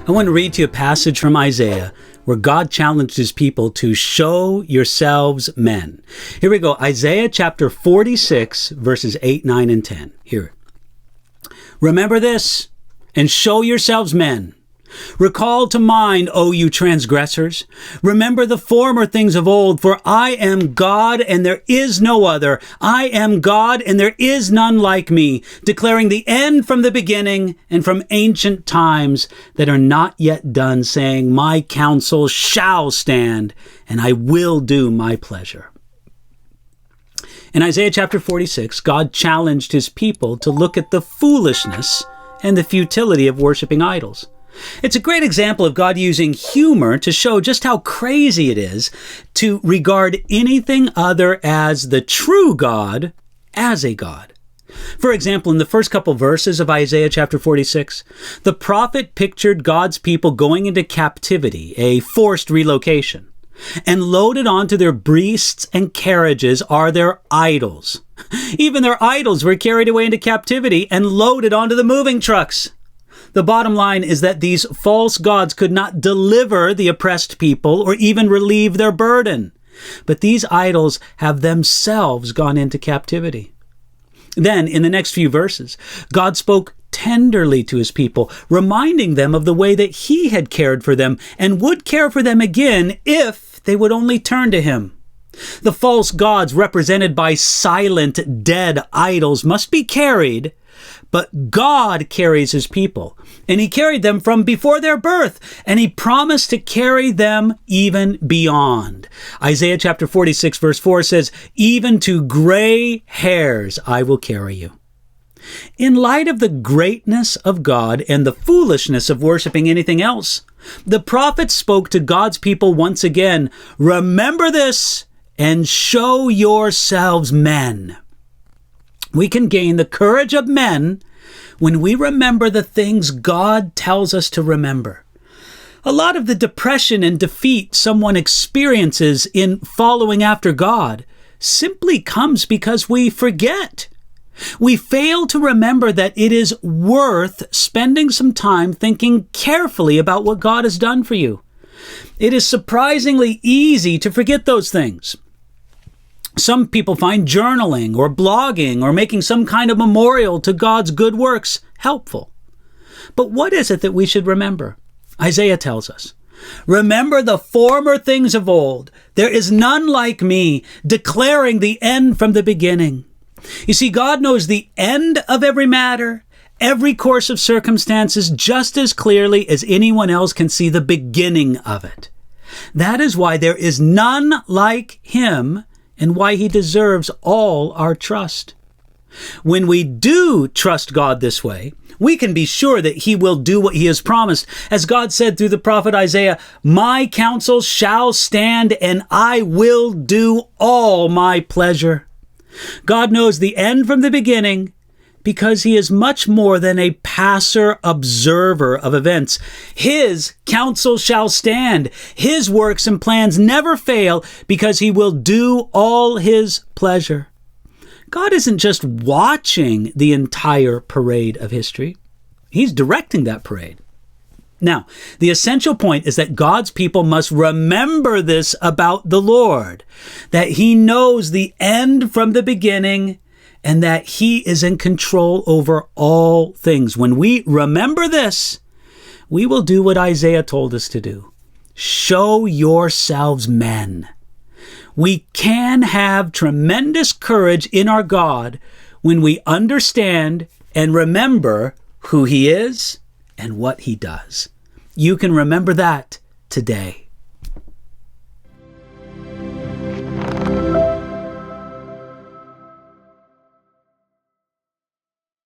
I want to read to you a passage from Isaiah where God challenged his people to show yourselves men. Here we go. Isaiah chapter 46, verses 8, 9, and 10. Here. Remember this and show yourselves men. Recall to mind, O you transgressors. Remember the former things of old, for I am God and there is no other. I am God and there is none like me, declaring the end from the beginning and from ancient times that are not yet done, saying, my counsel shall stand and I will do my pleasure. In Isaiah chapter 46, God challenged his people to look at the foolishness and the futility of worshiping idols. It's a great example of God using humor to show just how crazy it is to regard anything other as the true God as a God. For example, in the first couple verses of Isaiah chapter 46, the prophet pictured God's people going into captivity, a forced relocation, and loaded onto their beasts and carriages are their idols. Even their idols were carried away into captivity and loaded onto the moving trucks. The bottom line is that these false gods could not deliver the oppressed people or even relieve their burden. But these idols have themselves gone into captivity. Then, in the next few verses, God spoke tenderly to his people, reminding them of the way that he had cared for them and would care for them again if they would only turn to him. The false gods represented by silent, dead idols must be carried, but God carries his people, and he carried them from before their birth, and he promised to carry them even beyond. Isaiah chapter 46 verse 4 says, even to gray hairs I will carry you. In light of the greatness of God and the foolishness of worshiping anything else, the prophet spoke to God's people once again, remember this and show yourselves men. We can gain the courage of men when we remember the things God tells us to remember. A lot of the depression and defeat someone experiences in following after God simply comes because we forget. We fail to remember that it is worth spending some time thinking carefully about what God has done for you. It is surprisingly easy to forget those things. Some people find journaling or blogging or making some kind of memorial to God's good works helpful. But what is it that we should remember? Isaiah tells us, remember the former things of old. There is none like me, declaring the end from the beginning. You see, God knows the end of every matter, every course of circumstances, just as clearly as anyone else can see the beginning of it. That is why there is none like him, and why he deserves all our trust. When we do trust God this way, we can be sure that he will do what he has promised. As God said through the prophet Isaiah, my counsel shall stand and I will do all my pleasure. God knows the end from the beginning because he is much more than a passer observer of events. His counsel shall stand. His works and plans never fail because he will do all his pleasure. God isn't just watching the entire parade of history. He's directing that parade. Now, the essential point is that God's people must remember this about the Lord, that he knows the end from the beginning and that he is in control over all things. When we remember this, we will do what Isaiah told us to do. Show yourselves men. We can have tremendous courage in our God when we understand and remember who he is and what he does. You can remember that today.